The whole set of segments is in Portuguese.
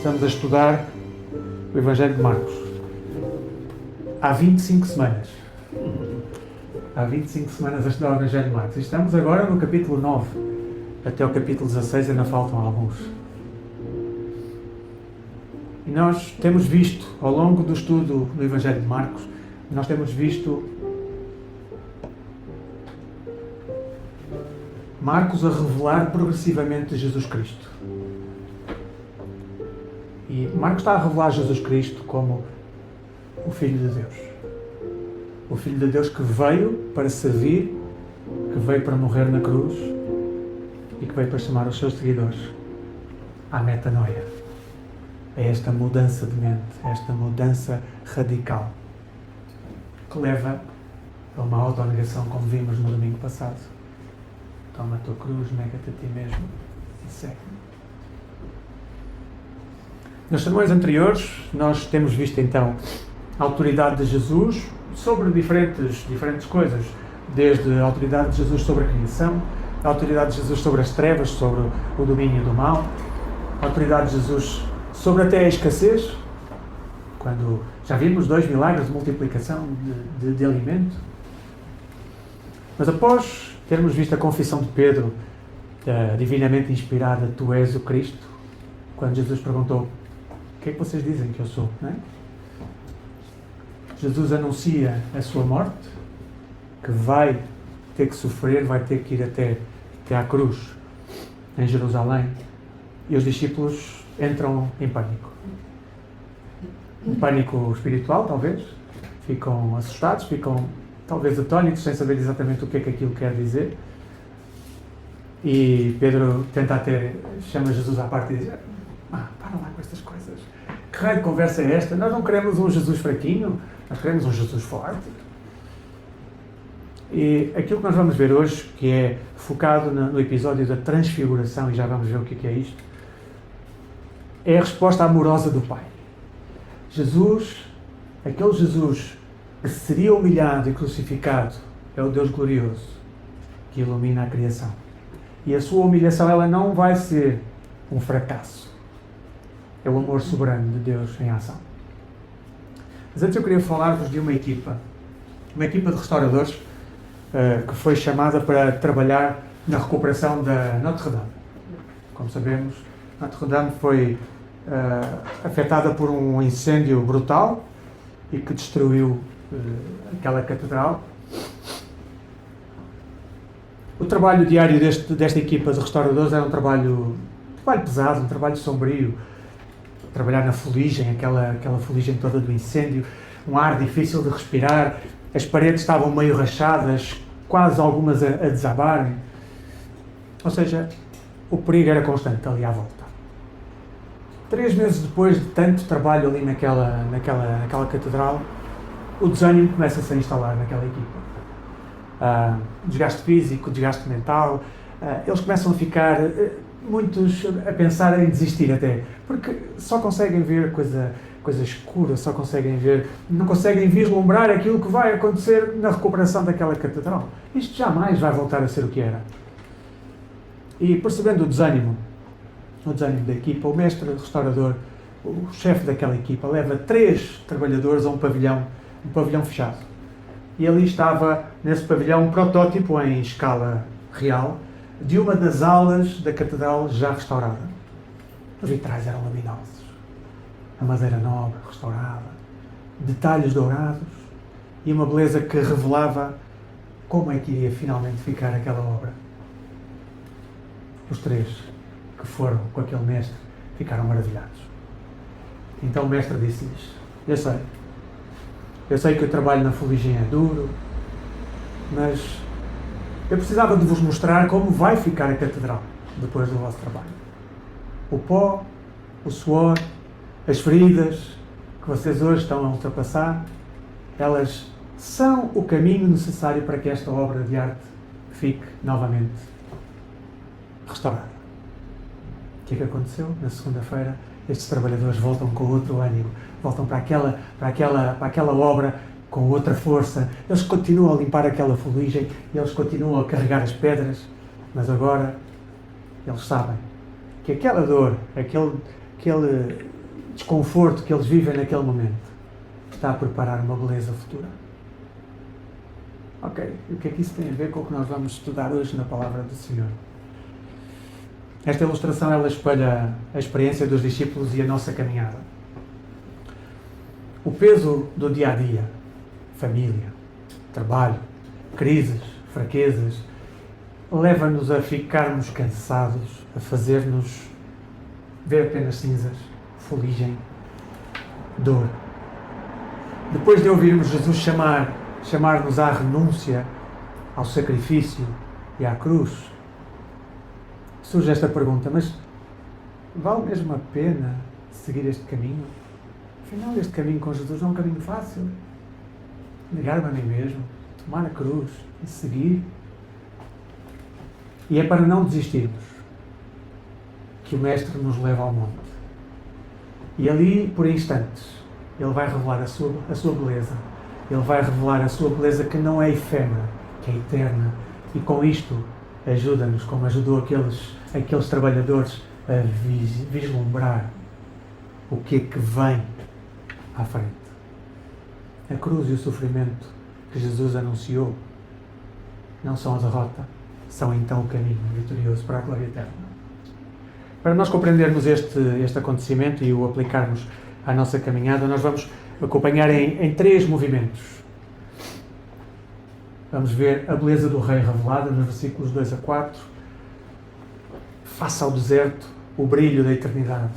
Estamos a estudar o Evangelho de Marcos. Há 25 semanas. Há 25 semanas a estudar o Evangelho de Marcos. E estamos agora no capítulo 9. Até o capítulo 16 ainda faltam alguns. E nós temos visto, ao longo do estudo do Evangelho de Marcos, nós temos visto Marcos a revelar progressivamente Jesus Cristo. E Marcos está a revelar Jesus Cristo como o Filho de Deus. O Filho de Deus que veio para servir, que veio para morrer na cruz e que veio para chamar os seus seguidores à metanoia. É esta mudança de mente, esta mudança radical que leva a uma autonegação, como vimos no domingo passado. Toma a tua cruz, nega-te a ti mesmo e segue-me. Nos sermões anteriores, nós temos visto então a autoridade de Jesus sobre diferentes coisas, desde a autoridade de Jesus sobre a criação, a autoridade de Jesus sobre as trevas, sobre o domínio do mal, a autoridade de Jesus sobre até a escassez, quando já vimos 2 milagres de multiplicação de alimento. Mas após termos visto a confissão de Pedro, divinamente inspirada, tu és o Cristo, quando Jesus perguntou, o que é que vocês dizem que eu sou? Não é? Jesus anuncia a sua morte, que vai ter que sofrer, vai ter que ir até à cruz, em Jerusalém, e os discípulos entram em pânico. Um pânico espiritual, talvez. Ficam assustados, ficam talvez atónitos, sem saber exatamente o que é que aquilo quer dizer. E Pedro chama Jesus à parte e diz, para lá com estas coisas. Que raio de conversa é esta? Nós não queremos um Jesus fraquinho, nós queremos um Jesus forte. E aquilo que nós vamos ver hoje, que é focado no episódio da transfiguração, e já vamos ver o que é isto, é a resposta amorosa do Pai. Jesus, aquele Jesus que seria humilhado e crucificado, é o Deus glorioso que ilumina a criação. E a sua humilhação, ela não vai ser um fracasso. É o amor soberano de Deus em ação. Mas antes eu queria falar-vos de uma equipa de restauradores que foi chamada para trabalhar na recuperação da Notre-Dame. Como sabemos, Notre-Dame foi afetada por um incêndio brutal e que destruiu aquela catedral. O trabalho diário desta equipa de restauradores era um trabalho pesado, um trabalho sombrio. Trabalhar na fuligem, aquela fuligem toda do incêndio, um ar difícil de respirar, as paredes estavam meio rachadas, quase algumas a desabarem. Ou seja, o perigo era constante ali à volta. 3 meses depois de tanto trabalho ali naquela catedral, o desânimo começa-se a instalar naquela equipa. Desgaste físico, desgaste mental, eles começam a ficar, muitos a pensar em desistir até, porque só conseguem ver coisa escura, não conseguem vislumbrar aquilo que vai acontecer na recuperação daquela catedral. Isto jamais vai voltar a ser o que era. E percebendo o desânimo da equipa, o mestre restaurador, o chefe daquela equipa, leva 3 trabalhadores a um pavilhão fechado. E ali estava, nesse pavilhão, um protótipo em escala real de uma das alas da catedral já restaurada. Os vitrais eram luminosos, a madeira nobre, restaurada, detalhes dourados e uma beleza que revelava como é que iria finalmente ficar aquela obra. Os 3 que foram com aquele mestre ficaram maravilhados. Então o mestre disse-lhes, eu sei que o trabalho na fuligem é duro, mas eu precisava de vos mostrar como vai ficar a catedral depois do vosso trabalho. O pó, o suor, as feridas que vocês hoje estão a ultrapassar, elas são o caminho necessário para que esta obra de arte fique novamente restaurada. O que é que aconteceu? Na segunda-feira, estes trabalhadores voltam com outro ânimo, voltam para aquela obra com outra força. Eles continuam a limpar aquela fuligem, eles continuam a carregar as pedras, mas agora eles sabem que aquela dor, aquele desconforto que eles vivem naquele momento está a preparar uma beleza futura. Ok, e o que é que isso tem a ver com o que nós vamos estudar hoje na Palavra do Senhor? Esta ilustração, ela espelha a experiência dos discípulos e a nossa caminhada. O peso do dia-a-dia, família, trabalho, crises, fraquezas, leva-nos a ficarmos cansados, a fazer-nos ver apenas cinzas, fuligem, dor. Depois de ouvirmos Jesus chamar-nos à renúncia, ao sacrifício e à cruz, surge esta pergunta: mas vale mesmo a pena seguir este caminho? Afinal, este caminho com Jesus não é um caminho fácil. Negar-me a mim mesmo, tomar a cruz e seguir. E é para não desistirmos que o Mestre nos leva ao monte. E ali, por instantes, Ele vai revelar a sua beleza. Ele vai revelar a sua beleza que não é efêmera, que é eterna. E com isto, ajuda-nos, como ajudou aqueles trabalhadores a vislumbrar o que é que vem à frente. A cruz e o sofrimento que Jesus anunciou não são a derrota, são então o caminho vitorioso para a glória eterna. Para nós compreendermos este acontecimento e o aplicarmos à nossa caminhada, nós vamos acompanhar em 3 movimentos. Vamos ver a beleza do Rei revelada nos versículos 2 a 4. Face ao deserto, o brilho da eternidade.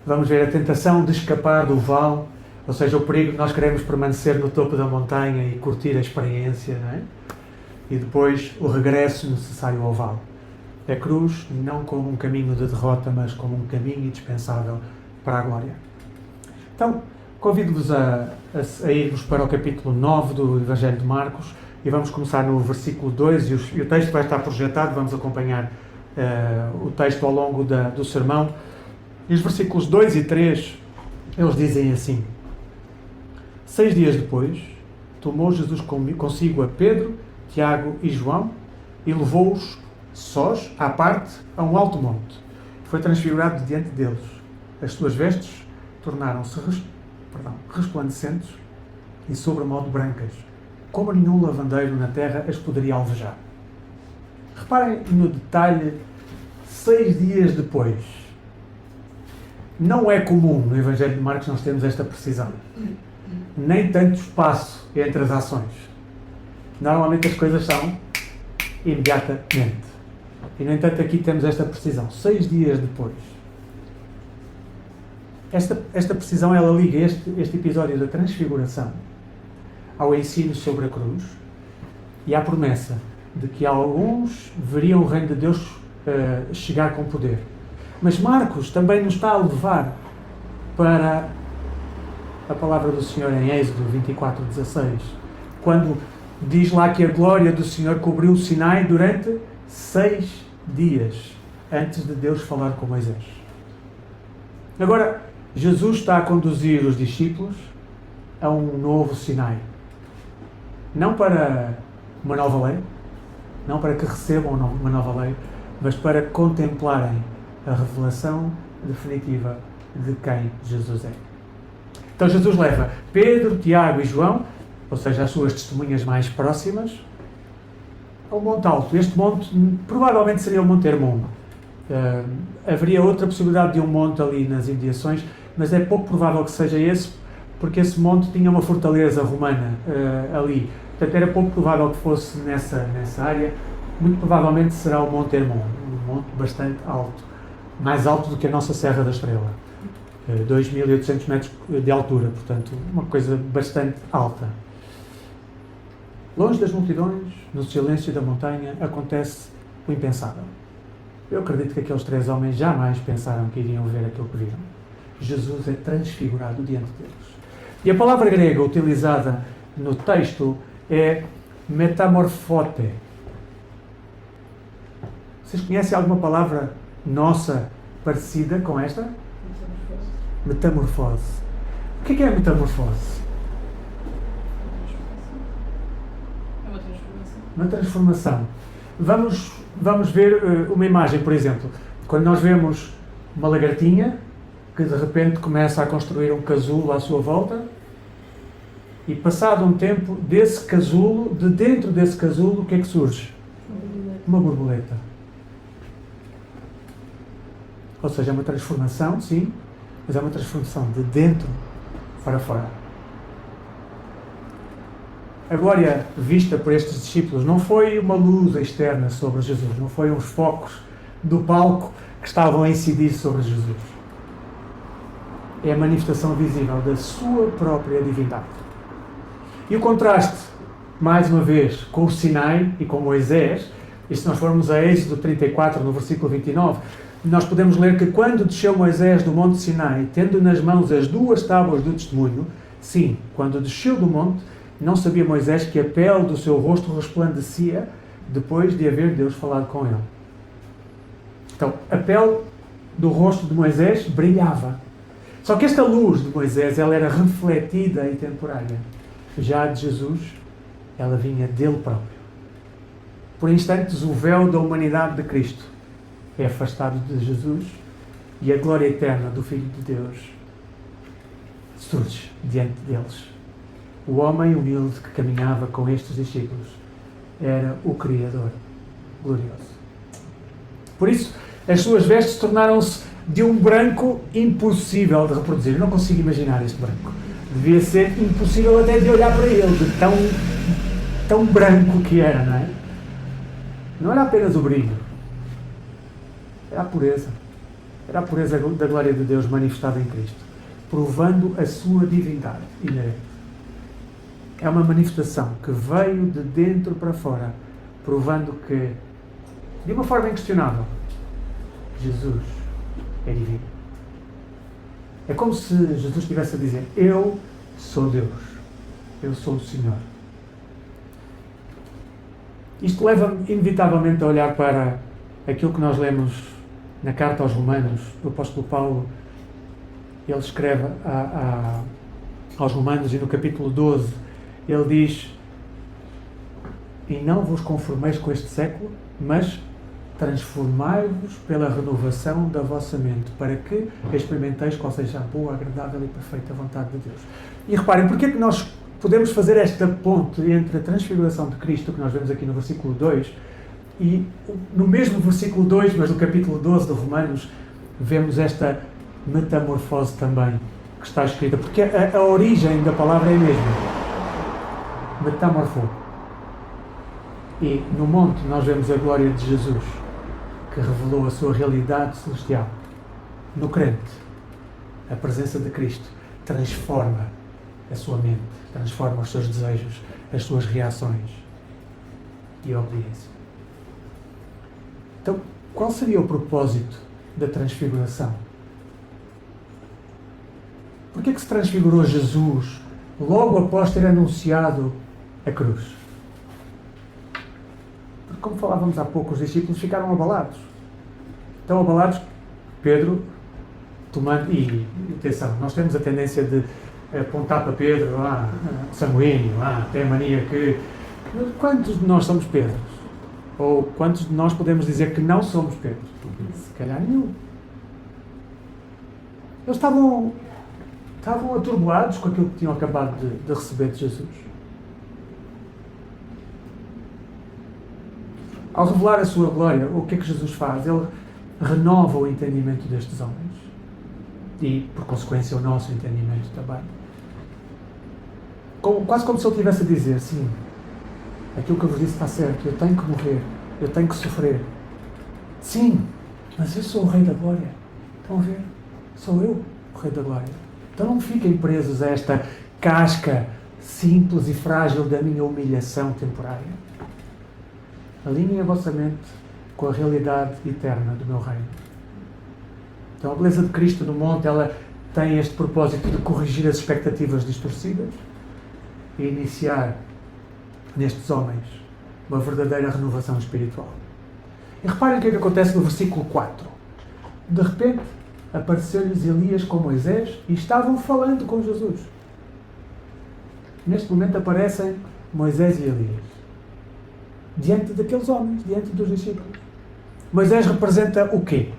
Vamos ver a tentação de escapar do vale, ou seja, o perigo de nós queremos permanecer no topo da montanha e curtir a experiência, não é? E depois o regresso necessário ao vale. A cruz não como um caminho de derrota, mas como um caminho indispensável para a glória. Então, convido-vos a irmos para o capítulo 9 do Evangelho de Marcos e vamos começar no versículo 2 e o texto vai estar projetado, vamos acompanhar o texto ao longo do sermão. E os versículos 2 e 3, eles dizem assim: 6 dias depois, tomou Jesus consigo a Pedro, Tiago e João e levou-os sós, à parte, a um alto monte. Foi transfigurado diante deles. As suas vestes tornaram-se resplandecentes e sobremodo brancas, como nenhum lavandeiro na terra as poderia alvejar. Reparem no detalhe, 6 dias depois. Não é comum no Evangelho de Marcos nós termos esta precisão. Nem tanto espaço entre as ações. Normalmente as coisas são imediatamente. E, no entanto, aqui temos esta precisão. 6 dias depois. Esta precisão, ela liga este episódio da transfiguração ao ensino sobre a cruz e à promessa de que alguns veriam o reino de Deus chegar com poder. Mas Marcos também nos está a levar para a palavra do Senhor em Êxodo 24:16, quando diz lá que a glória do Senhor cobriu o Sinai durante 6 dias antes de Deus falar com Moisés. Agora, Jesus está a conduzir os discípulos a um novo Sinai. Não para uma nova lei, não para que recebam uma nova lei, mas para contemplarem a revelação definitiva de quem Jesus é. Então Jesus leva Pedro, Tiago e João, ou seja, as suas testemunhas mais próximas, ao Monte Alto. Este monte provavelmente seria o Monte Hermon. Haveria outra possibilidade de um monte ali nas imediações, mas é pouco provável que seja esse, porque esse monte tinha uma fortaleza romana ali. Portanto, era pouco provável que fosse nessa área. Muito provavelmente será o Monte Hermon, um monte bastante alto, mais alto do que a nossa Serra da Estrela. 2.800 metros de altura, portanto, uma coisa bastante alta. Longe das multidões, no silêncio da montanha, acontece o impensável. Eu acredito que aqueles 3 homens jamais pensaram que iriam ver aquilo que viram. Jesus é transfigurado diante deles. E a palavra grega utilizada no texto é metamorfote. Vocês conhecem alguma palavra nossa parecida com esta? Metamorfose. O que é a metamorfose? Uma transformação. Vamos ver uma imagem, por exemplo. Quando nós vemos uma lagartinha, que de repente começa a construir um casulo à sua volta e, passado um tempo, desse casulo, de dentro desse casulo, o que é que surge? Uma borboleta. Ou seja, é uma transformação, sim, mas é uma transformação de dentro para fora. A glória vista por estes discípulos não foi uma luz externa sobre Jesus, não foi uns focos do palco que estavam a incidir sobre Jesus. É a manifestação visível da sua própria divindade. E o contraste, mais uma vez, com o Sinai e com Moisés, e se nós formos a Êxodo 34, no versículo 29, nós podemos ler que quando desceu Moisés do monte Sinai, tendo nas mãos as 2 tábuas do testemunho, sim, quando desceu do monte, não sabia Moisés que a pele do seu rosto resplandecia depois de haver Deus falado com ele. Então, a pele do rosto de Moisés brilhava. Só que esta luz de Moisés, ela era refletida e temporária. Já a de Jesus, ela vinha dele próprio. Por instantes, o véu da humanidade de Cristo é afastado de Jesus e a glória eterna do Filho de Deus surge diante deles. O homem humilde que caminhava com estes discípulos era o Criador glorioso. Por isso, as suas vestes tornaram-se de um branco impossível de reproduzir. Eu não consigo imaginar este branco. Devia ser impossível até de olhar para ele, de tão branco que era, não é? Não era apenas o brilho, era a pureza. Era a pureza da glória de Deus manifestada em Cristo, provando a sua divindade inerente. É uma manifestação que veio de dentro para fora, provando que, de uma forma inquestionável, Jesus é divino. É como se Jesus estivesse a dizer: eu sou Deus, eu sou o Senhor. Isto leva-me inevitavelmente a olhar para aquilo que nós lemos na carta aos Romanos, do apóstolo Paulo. Ele escreve aos Romanos e no capítulo 12, ele diz: e não vos conformeis com este século, mas transformai-vos pela renovação da vossa mente, para que experimenteis qual seja a boa, agradável e perfeita vontade de Deus. E reparem, porque é que nós podemos fazer esta ponte entre a transfiguração de Cristo, que nós vemos aqui no versículo 2, e no mesmo versículo 2, mas no capítulo 12 de Romanos, vemos esta metamorfose também, que está escrita, porque a origem da palavra é a mesma. Metamorfou. E no monte nós vemos a glória de Jesus, que revelou a sua realidade celestial. No crente, a presença de Cristo transforma a sua mente, transforma os seus desejos, as suas reações e a obediência. Então, qual seria o propósito da transfiguração? Por que é que se transfigurou Jesus logo após ter anunciado a cruz? Porque, como falávamos há pouco, os discípulos ficaram abalados. Tão abalados que Pedro, tomando... E atenção, nós temos a tendência de apontar para Pedro, sanguíneo, tem a mania que... Quantos de nós somos Pedros? Ou quantos de nós podemos dizer que não somos Pedros? Se calhar nenhum. Eles estavam atordoados com aquilo que tinham acabado de receber de Jesus. Ao revelar a sua glória, o que é que Jesus faz? Ele renova o entendimento destes homens. E, por consequência, o nosso entendimento também. Quase como se ele estivesse a dizer: sim, aquilo que eu vos disse está certo, eu tenho que morrer, eu tenho que sofrer. Sim, mas eu sou o Rei da Glória. Estão a ver? Sou eu o Rei da Glória. Então não fiquem presos a esta casca simples e frágil da minha humilhação temporária. Alinhem a vossa mente com a realidade eterna do meu reino. Então a beleza de Cristo no monte, ela tem este propósito de corrigir as expectativas distorcidas e iniciar nestes homens uma verdadeira renovação espiritual. E reparem o que é que acontece no versículo 4. De repente, apareceu-lhes Elias com Moisés e estavam falando com Jesus. Neste momento aparecem Moisés e Elias diante daqueles homens, diante dos discípulos. Moisés representa o quê?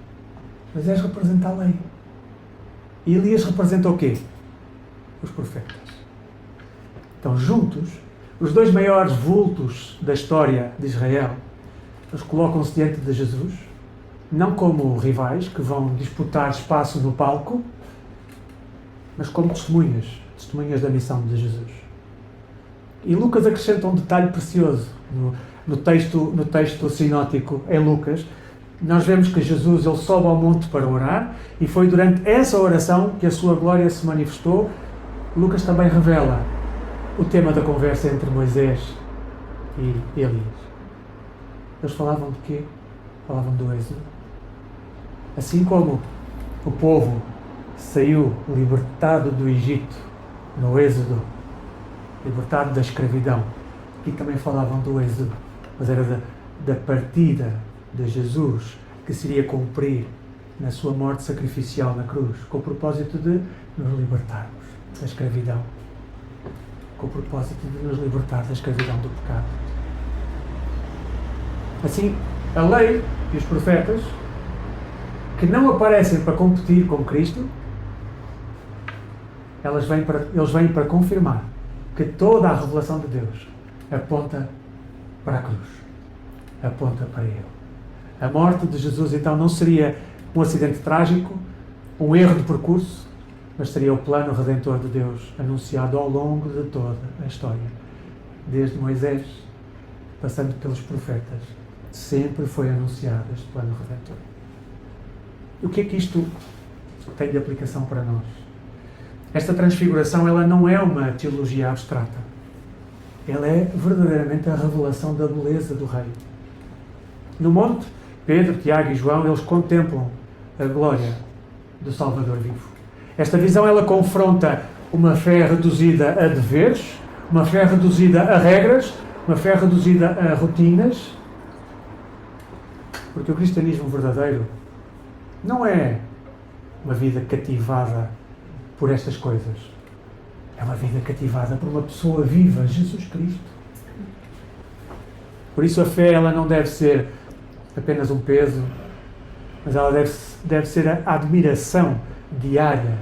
Moisés representa a lei. E Elias representa o quê? Os profetas. Então, juntos, os dois maiores vultos da história de Israel, eles colocam-se diante de Jesus, não como rivais que vão disputar espaço no palco, mas como testemunhas da missão de Jesus. E Lucas acrescenta um detalhe precioso no texto sinótico em Lucas. Nós vemos que Jesus ele sobe ao monte para orar, e foi durante essa oração que a sua glória se manifestou. Lucas também revela o tema da conversa entre Moisés e Elias. Eles falavam de quê? Falavam do êxodo. Assim como o povo saiu libertado do Egito no êxodo, libertado da escravidão, aqui também falavam do êxodo, mas era da partida de Jesus que se iria cumprir na sua morte sacrificial na cruz, com o propósito de nos libertarmos da escravidão, com o propósito de nos libertar da escravidão do pecado. Assim, a lei e os profetas, que não aparecem para competir com Cristo, eles vêm para confirmar que toda a revelação de Deus aponta para a cruz, aponta para Ele. A morte de Jesus, então, não seria um acidente trágico, um erro de percurso, mas seria o plano redentor de Deus anunciado ao longo de toda a história. Desde Moisés, passando pelos profetas, sempre foi anunciado este plano redentor. E o que é que isto tem de aplicação para nós? Esta transfiguração, ela não é uma teologia abstrata. Ela é verdadeiramente a revelação da beleza do Rei. No monte, Pedro, Tiago e João, eles contemplam a glória do Salvador vivo. Esta visão, ela confronta uma fé reduzida a deveres, uma fé reduzida a regras, uma fé reduzida a rotinas, porque o cristianismo verdadeiro não é uma vida cativada por estas coisas. É uma vida cativada por uma pessoa viva, Jesus Cristo. Por isso a fé, ela não deve ser apenas um peso, mas ela deve ser a admiração diária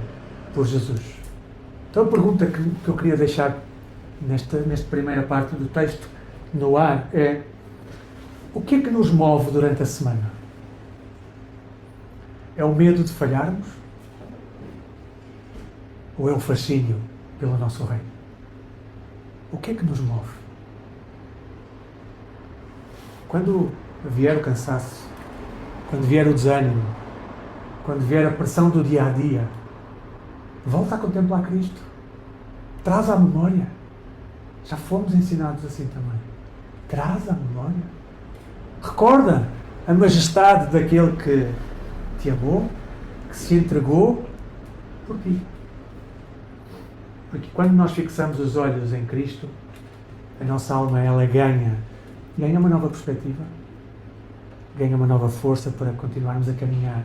por Jesus. Então a pergunta que eu queria deixar nesta primeira parte do texto no ar é: o que é que nos move durante a semana? É o medo de falharmos? Ou é o fascínio pelo nosso Rei? O que é que nos move? Quando vier o cansaço, quando vier o desânimo, quando vier a pressão do dia a dia, volta a contemplar Cristo. Traz à memória. Já fomos ensinados assim também. Traz à memória. Recorda a majestade daquele que te amou, que se entregou por ti. Porque quando nós fixamos os olhos em Cristo, a nossa alma, ela ganha uma nova perspectiva, ganha uma nova força para continuarmos a caminhar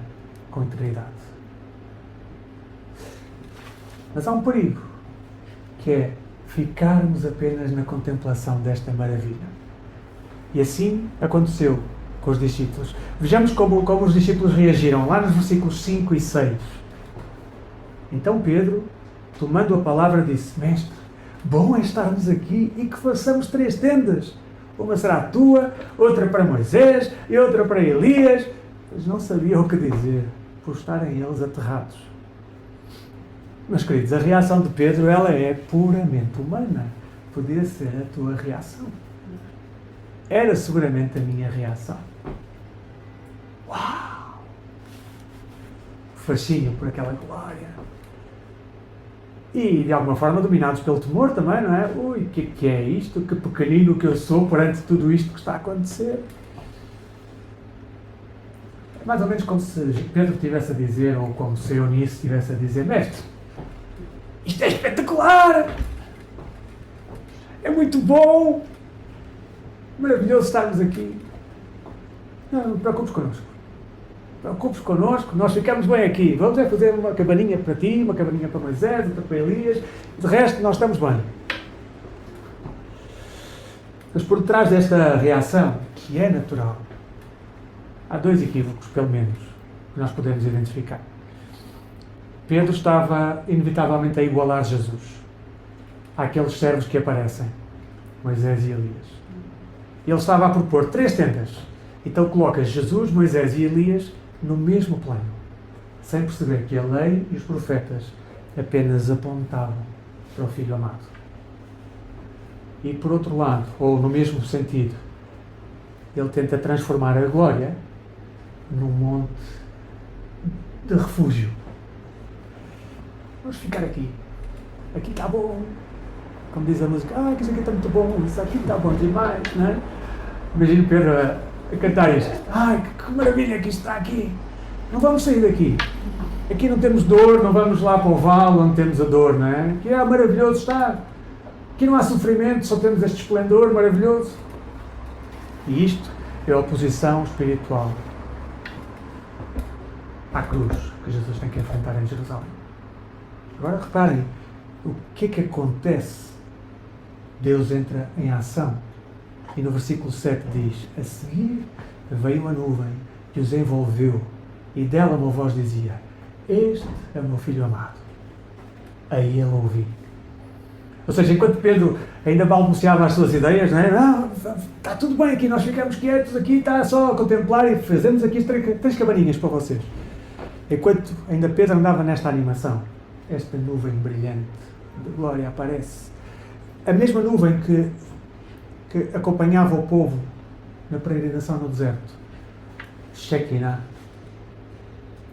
com integridade. Mas há um perigo, que é ficarmos apenas na contemplação desta maravilha. E assim aconteceu com os discípulos. Vejamos como os discípulos reagiram, lá nos versículos 5 e 6. Então Pedro, tomando a palavra, disse: Mestre, bom é estarmos aqui e que façamos 3 tendas. Uma será a tua, outra para Moisés e outra para Elias. Mas não sabiam o que dizer, por estarem eles aterrados. Meus queridos, a reação de Pedro, ela é puramente humana. Podia ser a tua reação. Era seguramente a minha reação. Uau! Fascínio por aquela glória. E, de alguma forma, dominados pelo temor também, não é? Ui, o que é isto? Que pequenino que eu sou perante tudo isto que está a acontecer. Mais ou menos como se Pedro estivesse a dizer, ou como se Eunice estivesse a dizer: Mestre, isto é espetacular! É muito bom! Maravilhoso estarmos aqui. Não te preocupes connosco. Preocupes connosco, nós ficamos bem aqui. Vamos fazer uma cabaninha para ti, uma cabaninha para Moisés, outra para Elias. De resto, nós estamos bem. Mas por detrás desta reação, que é natural, há 2 equívocos, pelo menos, que nós podemos identificar. Pedro estava inevitavelmente a igualar Jesus àqueles servos que aparecem, Moisés e Elias. Ele estava a propor 3 tendas. Então coloca Jesus, Moisés e Elias no mesmo plano, sem perceber que a lei e os profetas apenas apontavam para o Filho amado. E por outro lado, ou no mesmo sentido, ele tenta transformar a glória num monte de refúgio. Vamos ficar aqui. Aqui está bom. Como diz a música, que isso aqui está muito bom, isso aqui está bom demais, não é? Imagino Pedro a cantar isto. Que maravilha que isto está aqui. Não vamos sair daqui. Aqui não temos dor, não vamos lá para o vale onde temos a dor, não é? Aqui é maravilhoso estar. Aqui não há sofrimento, só temos este esplendor maravilhoso. E isto é a oposição espiritual à cruz que Jesus tem que enfrentar em Jerusalém. Agora reparem, o que é que acontece? Deus entra em ação. E no versículo 7 diz: a seguir veio uma nuvem que os envolveu, e dela uma voz dizia: este é o meu filho amado, a ele ouvi. Ou seja, enquanto Pedro ainda balbuciava as suas ideias, não é? Está tudo bem aqui, nós ficamos quietos aqui, está só a contemplar e fazemos aqui 3 cabaninhas para vocês. Enquanto ainda Pedro andava nesta animação, esta nuvem brilhante de glória aparece. A mesma nuvem que acompanhava o povo na peregrinação no deserto. Shekinah.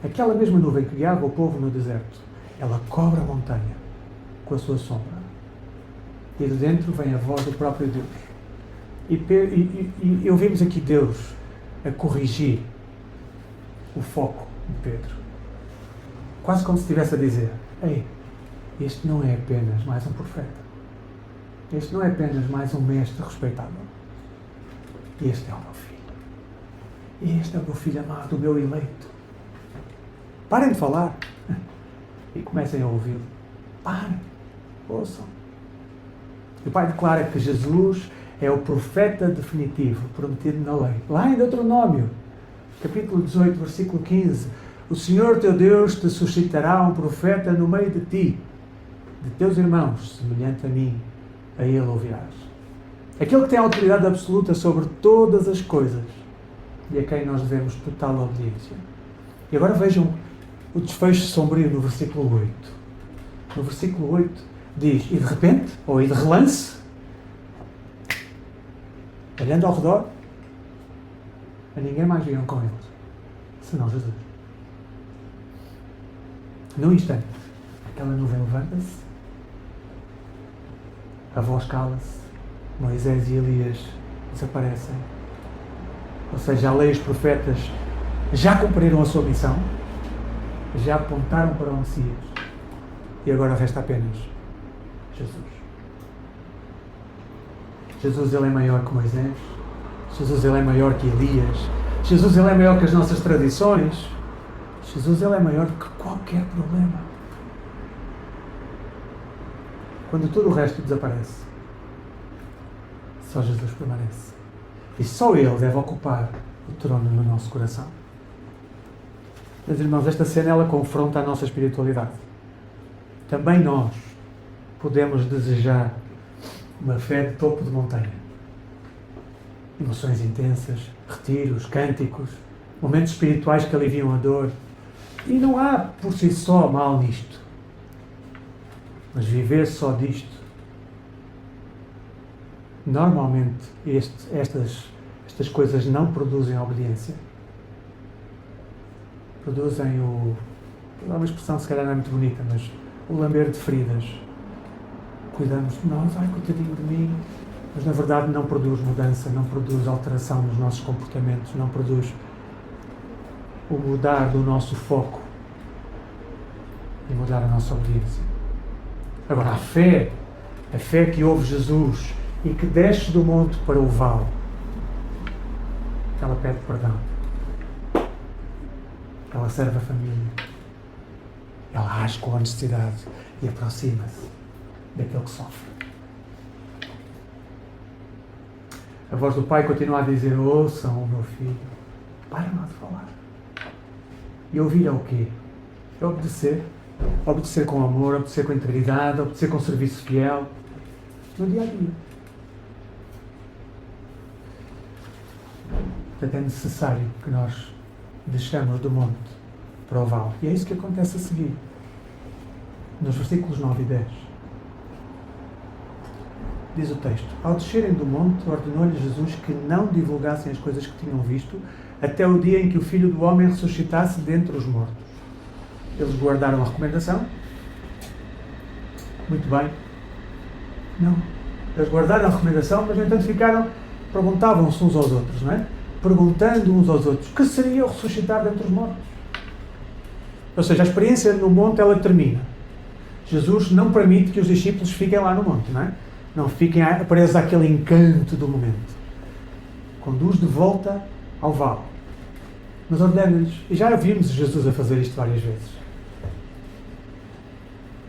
Aquela mesma nuvem que guiava o povo no deserto, ela cobre a montanha com a sua sombra. E de dentro vem a voz do próprio Deus. E ouvimos aqui Deus a corrigir o foco de Pedro. Quase como se estivesse a dizer: ei, este não é apenas mais um profeta. Este não é apenas mais um mestre respeitável. Este é o meu filho. Este é o meu filho amado, o meu eleito. Parem de falar e comecem a ouvi-lo. Parem, ouçam. E o Pai declara que Jesus é o profeta definitivo prometido na lei. Lá em Deuteronômio, capítulo 18, versículo 15: o Senhor teu Deus te suscitará um profeta no meio de ti, de teus irmãos, semelhante a mim, a ele ouvirás. Aquele que tem autoridade absoluta sobre todas as coisas e a quem nós devemos total obediência. E agora vejam o desfecho sombrio no versículo 8. No versículo 8 diz: e de repente, ou e de relance, olhando ao redor, a ninguém mais viram com eles, senão Jesus. Num instante, aquela nuvem levanta-se, a voz cala-se, Moisés e Elias desaparecem. Ou seja, a lei e os profetas já cumpriram a sua missão, já apontaram para o Messias, e agora resta apenas Jesus. Jesus, ele é maior que Moisés. Jesus, ele é maior que Elias. Jesus, ele é maior que as nossas tradições. Jesus, ele é maior que qualquer problema. Quando tudo o resto desaparece, só Jesus permanece. E só ele deve ocupar o trono no nosso coração. Meus irmãos, esta cena ela confronta a nossa espiritualidade. Também nós podemos desejar uma fé de topo de montanha. Emoções intensas, retiros, cânticos, momentos espirituais que aliviam a dor. E não há por si só mal nisto. Mas viver só disto, normalmente estas coisas não produzem obediência. Produzem uma expressão se calhar não é muito bonita, mas o lamber de feridas. Cuidamos de nós, coitadinho de mim, mas na verdade não produz mudança, não produz alteração nos nossos comportamentos, não produz o mudar do nosso foco e mudar a nossa obediência. Agora, a fé que ouve Jesus e que desce do monte para o vale, ela pede perdão, ela serve a família, ela age com honestidade e aproxima-se daquele que sofre. A voz do Pai continua a dizer: ouçam o meu filho, parem lá de falar. E ouvir é o quê? É obedecer. Obedecer com amor, obedecer com integridade, obedecer com serviço fiel, no dia a dia. Portanto, é necessário que nós desçamos do monte para o vale. E é isso que acontece a seguir, nos versículos 9 e 10. Diz o texto: ao descerem do monte, ordenou-lhes Jesus que não divulgassem as coisas que tinham visto, até o dia em que o Filho do Homem ressuscitasse dentre os mortos. Eles guardaram a recomendação? Muito bem. Não. Eles guardaram a recomendação, mas no entanto perguntavam-se uns aos outros, não é? Perguntando uns aos outros, que seria o ressuscitar dentre os mortos? Ou seja, a experiência no monte, ela termina. Jesus não permite que os discípulos fiquem lá no monte, não é? Não fiquem presos àquele encanto do momento. Conduz de volta ao vale. Mas ordena-lhes, e já vimos Jesus a fazer isto várias vezes.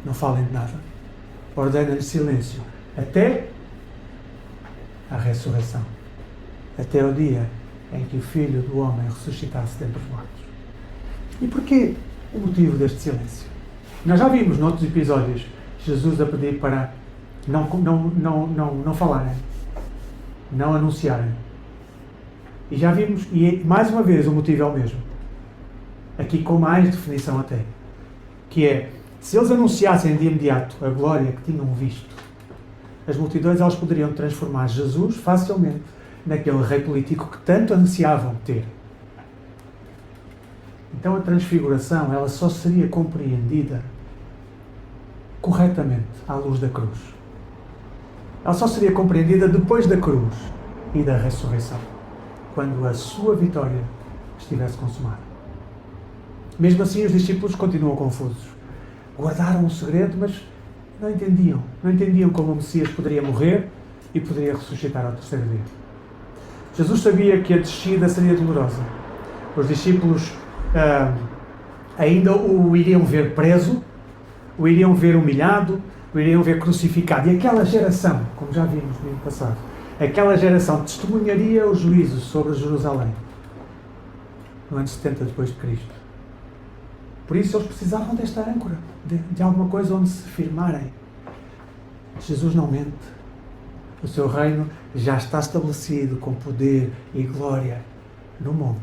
Não falem de nada. Ordena-lhes silêncio. Até a ressurreição. Até o dia em que o Filho do Homem ressuscitasse dentre os mortos. E porquê o motivo deste silêncio? Nós já vimos noutros episódios Jesus a pedir para não falarem, não anunciarem. E já vimos, e mais uma vez o motivo é o mesmo. Aqui com mais definição até. Que é, se eles anunciassem de imediato a glória que tinham visto, as multidões elas poderiam transformar Jesus facilmente naquele rei político que tanto ansiavam ter. Então a transfiguração ela só seria compreendida corretamente à luz da cruz. Ela só seria compreendida depois da cruz e da ressurreição, quando a sua vitória estivesse consumada. Mesmo assim, os discípulos continuam confusos. Guardaram o segredo, mas não entendiam. Não entendiam como o Messias poderia morrer e poderia ressuscitar ao terceiro dia. Jesus sabia que a descida seria dolorosa. Os discípulos ainda o iriam ver preso, o iriam ver humilhado, o iriam ver crucificado. E aquela geração, como já vimos no ano passado, aquela geração testemunharia o juízo sobre Jerusalém no ano 70 depois de Cristo. Por isso eles precisavam desta âncora, de alguma coisa onde se firmarem. Jesus não mente. O seu reino já está estabelecido com poder e glória no monte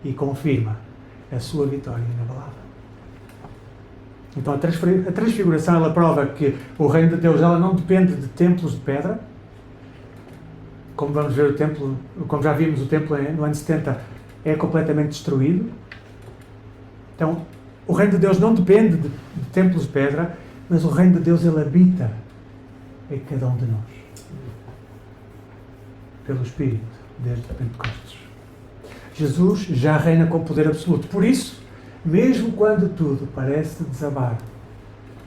e confirma a sua vitória inabalável. Então a transfiguração ela prova que o reino de Deus ela não depende de templos de pedra. Como vamos ver o templo, como já vimos, o templo no ano 70 é completamente destruído. Então o reino de Deus não depende de templos de pedra, mas o reino de Deus ele habita em cada um de nós. Pelo Espírito, desde Pentecostes. Jesus já reina com poder absoluto. Por isso, mesmo quando tudo parece desabar,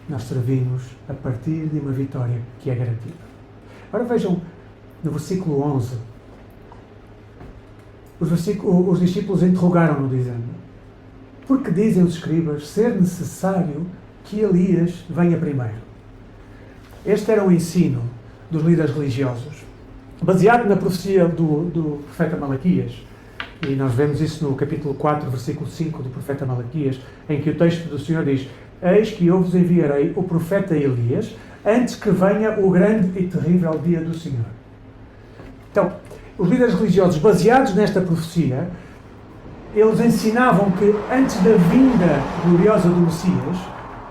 nós servimos a partir de uma vitória que é garantida. Agora vejam, no versículo 11, os discípulos interrogaram-no dizendo: por que dizem os escribas ser necessário que Elias venha primeiro? Este era o ensino dos líderes religiosos, baseado na profecia do profeta Malaquias. E nós vemos isso no capítulo 4, versículo 5 do profeta Malaquias, em que o texto do Senhor diz: eis que eu vos enviarei o profeta Elias, antes que venha o grande e terrível dia do Senhor. Então, os líderes religiosos, baseados nesta profecia, eles ensinavam que antes da vinda gloriosa do Messias,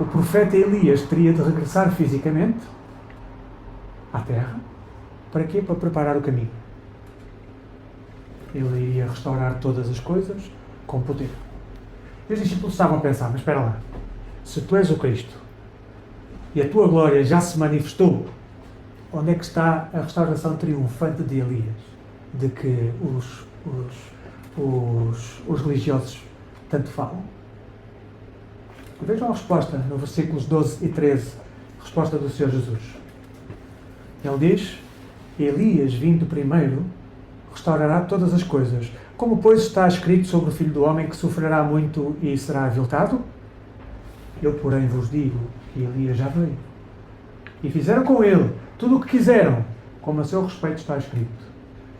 o profeta Elias teria de regressar fisicamente à terra. Para quê? Para preparar o caminho. Ele iria restaurar todas as coisas com poder. E os discípulos estavam a pensar: mas espera lá, se tu és o Cristo e a tua glória já se manifestou, onde é que está a restauração triunfante de Elias? De que os religiosos tanto falam. Vejam a resposta no versículos 12 e 13, resposta do Senhor Jesus. Ele diz: Elias, vindo primeiro, restaurará todas as coisas. Como, pois, está escrito sobre o Filho do Homem que sofrerá muito e será aviltado? Eu, porém, vos digo que Elias já veio. E fizeram com ele tudo o que quiseram, como a seu respeito está escrito.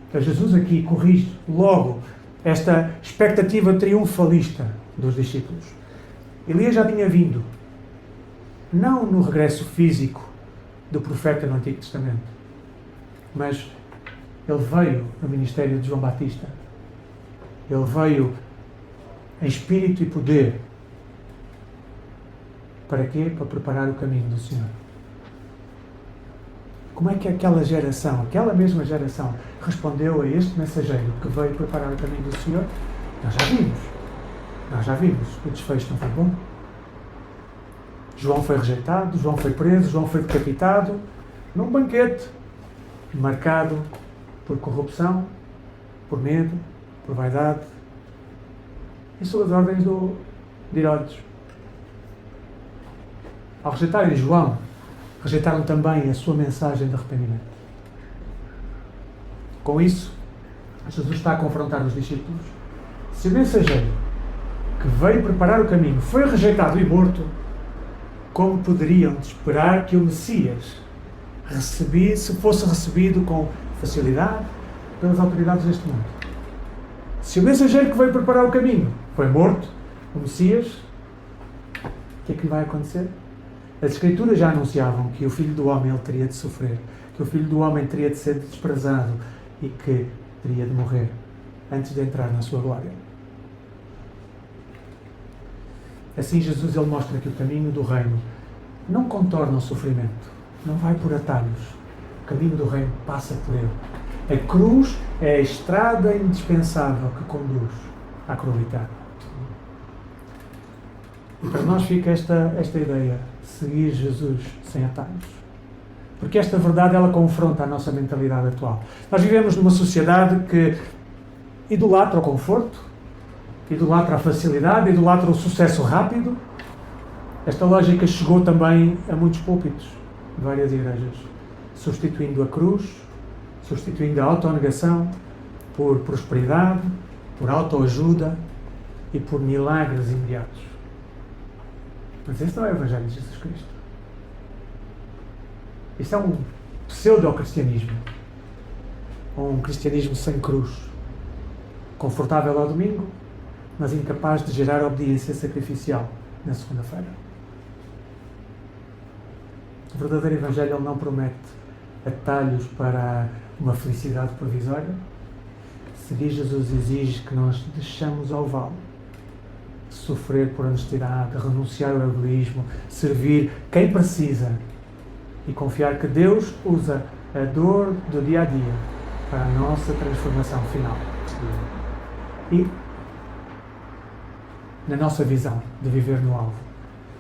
Então, Jesus aqui corrige logo esta expectativa triunfalista dos discípulos. Elias já tinha vindo. não no regresso físico do profeta no Antigo Testamento, mas ele veio no ministério de João Batista. Ele veio em espírito e poder. Para quê? Para preparar o caminho do Senhor. Como é que aquela mesma geração, respondeu a este mensageiro que veio preparar o caminho do Senhor? Nós já vimos. O desfecho não foi bom. João foi rejeitado, João foi preso, João foi decapitado num banquete marcado por corrupção, por medo, por vaidade e sob as ordens de Herodes. Ao rejeitarem João, rejeitaram também a sua mensagem de arrependimento. Com isso, Jesus está a confrontar os discípulos. Se o mensageiro que veio preparar o caminho foi rejeitado e morto, como poderiam esperar que o Messias fosse recebido com facilidade pelas autoridades deste mundo? Se o mensageiro que veio preparar o caminho foi morto, o Messias, o que é que lhe vai acontecer? As Escrituras já anunciavam que o Filho do Homem ele teria de sofrer, que o Filho do Homem teria de ser desprezado e que teria de morrer antes de entrar na sua glória. Assim Jesus ele mostra que o caminho do reino não contorna o sofrimento, não vai por atalhos. O caminho do reino passa por ele. A cruz é a estrada indispensável que conduz à cruz eterna. E para nós fica esta ideia, seguir Jesus sem atalhos. Porque esta verdade ela confronta a nossa mentalidade atual. Nós vivemos numa sociedade que idolatra o conforto, idolatra a facilidade, idolatra o sucesso rápido. Esta lógica chegou também a muitos púlpitos de várias igrejas, substituindo a cruz, substituindo a autonegação por prosperidade, por autoajuda e por milagres imediatos. Mas esse não é o Evangelho de Jesus Cristo. Isto é um pseudo-cristianismo. Um cristianismo sem cruz. Confortável ao domingo, mas incapaz de gerar obediência sacrificial na segunda-feira. O verdadeiro Evangelho ele não promete atalhos para uma felicidade provisória. Seguir Jesus exige que nós deixamos ao vale, sofrer por honestidade, renunciar ao egoísmo, servir quem precisa e confiar que Deus usa a dor do dia a dia para a nossa transformação final. E na nossa visão de viver no alvo,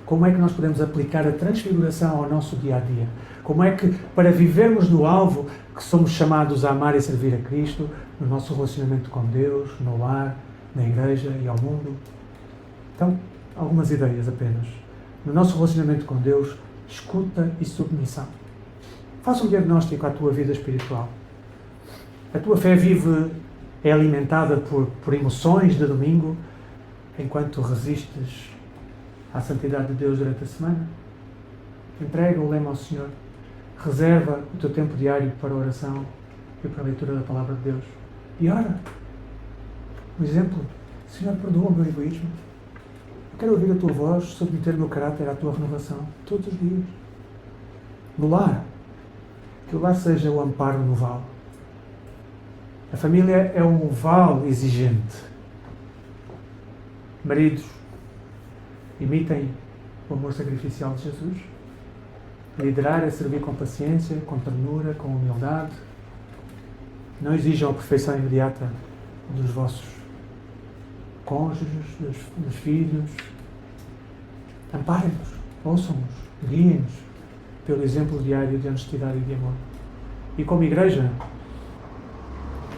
como é que nós podemos aplicar a transfiguração ao nosso dia a dia? Como é que, para vivermos no alvo, que somos chamados a amar e servir a Cristo, no nosso relacionamento com Deus, no lar, na igreja e ao mundo? Então, algumas ideias apenas. No nosso relacionamento com Deus, escuta e submissão. Faça um diagnóstico à tua vida espiritual. A tua fé é alimentada por emoções de domingo, enquanto resistes à santidade de Deus durante a semana? Entrega o lema ao Senhor. Reserva o teu tempo diário para a oração e para a leitura da Palavra de Deus. E ora. Um exemplo. Senhor, perdoa o meu egoísmo. Eu quero ouvir a tua voz, submeter o meu caráter à tua renovação, todos os dias. No lar. Que o lar seja o amparo no vale. A família é um vale exigente. Maridos, imitem o amor sacrificial de Jesus. Liderar é servir com paciência, com ternura, com humildade. Não exijam a perfeição imediata dos vossos cônjuges, dos filhos. Amparem-nos, ouçam-nos, guiem-nos pelo exemplo diário de honestidade e de amor. E como igreja,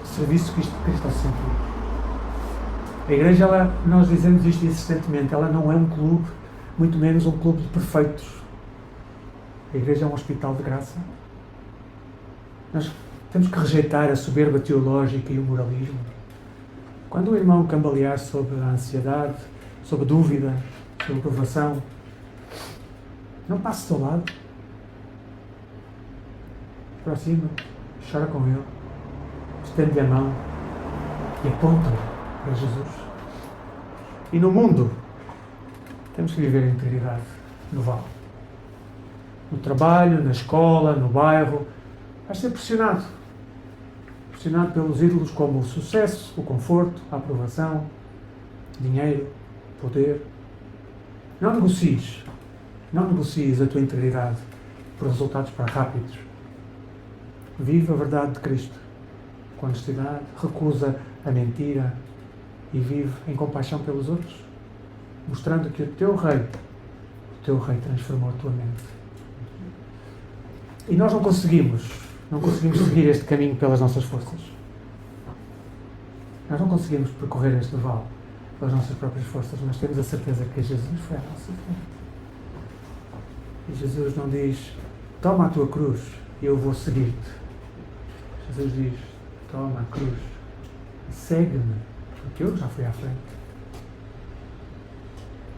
serviço cristocêntrico. A igreja, nós dizemos isto insistentemente, ela não é um clube, muito menos um clube de perfeitos. A igreja é um hospital de graça. Nós temos que rejeitar a soberba teológica e o moralismo. Quando o irmão cambalear sobre a ansiedade, sobre a dúvida, sobre a provação, não passe ao lado. Aproxima, chora com ele, estende-lhe a mão e aponta para Jesus. E no mundo, temos que viver a integridade no vale. no trabalho, na escola, no bairro. Vais ser pressionado. Pressionado pelos ídolos como o sucesso, o conforto, a aprovação, dinheiro, poder. Não negocies a tua integridade por resultados rápidos. Vive a verdade de Cristo com honestidade, recusa a mentira e vive em compaixão pelos outros, mostrando que o teu rei transformou a tua mente. E nós não conseguimos seguir este caminho pelas nossas forças. Nós não conseguimos percorrer este vale pelas nossas próprias forças, mas temos a certeza que Jesus foi à nossa frente. E Jesus não diz, toma a tua cruz e eu vou seguir-te. Jesus diz, toma a cruz e segue-me, porque eu já fui à frente.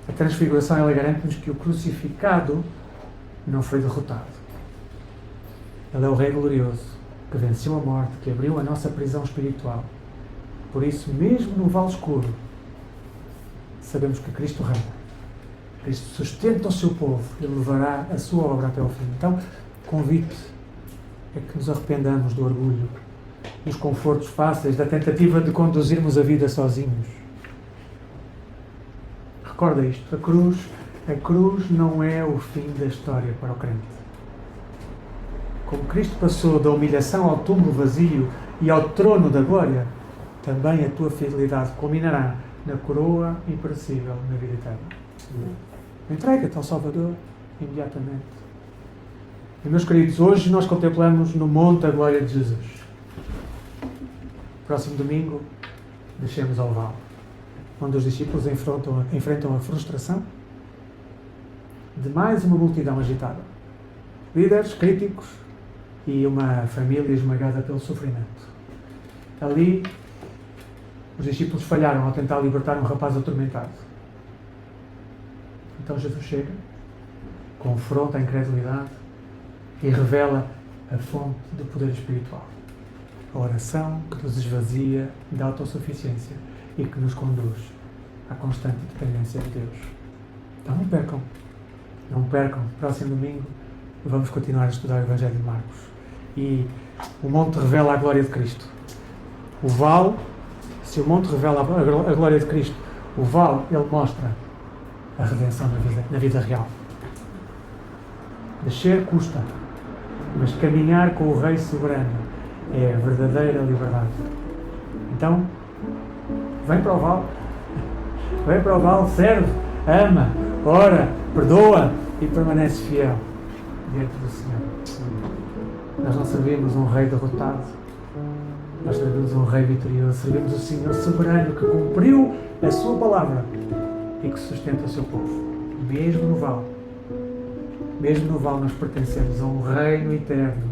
A transfiguração, ela garante-nos que o crucificado não foi derrotado. Ele é o Rei glorioso, que venceu a morte, que abriu a nossa prisão espiritual. Por isso, mesmo no vale escuro, sabemos que Cristo reina. Cristo sustenta o seu povo e levará a sua obra até ao fim. Então, convite é que nos arrependamos do orgulho, dos confortos fáceis, da tentativa de conduzirmos a vida sozinhos. Recorda isto, a cruz não é o fim da história para o crente. Como Cristo passou da humilhação ao túmulo vazio e ao trono da glória, também a tua fidelidade culminará na coroa imperecível na vida eterna. Entrega-te ao Salvador imediatamente. E, meus queridos, hoje nós contemplamos no monte a glória de Jesus. Próximo domingo, descemos ao vale, onde os discípulos enfrentam a frustração de mais uma multidão agitada. Líderes, críticos e uma família esmagada pelo sofrimento. Ali, os discípulos falharam ao tentar libertar um rapaz atormentado. Então Jesus chega, confronta a incredulidade e revela a fonte do poder espiritual. A oração que nos esvazia da autossuficiência e que nos conduz à constante dependência de Deus. Então não percam. Próximo domingo vamos continuar a estudar o Evangelho de Marcos. E o monte revela a glória de Cristo. O vale, se o monte revela a glória de Cristo, o vale, ele mostra a redenção na vida real. Descer custa, mas caminhar com o Rei soberano é a verdadeira liberdade. Então, vem para o vale, serve, ama, ora, perdoa e permanece fiel diante do Senhor. Nós não servimos um Rei derrotado, nós servimos um Rei vitorioso, servimos o Senhor soberano que cumpriu a sua palavra e que sustenta o seu povo. Mesmo no vale nós pertencemos a um reino eterno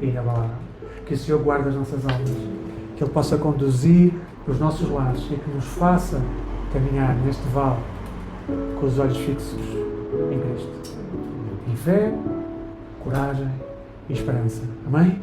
e inabalável. Que o Senhor guarde as nossas almas, que Ele possa conduzir os nossos lares e que nos faça caminhar neste vale com os olhos fixos em Cristo. Em fé, coragem e esperança. Amém?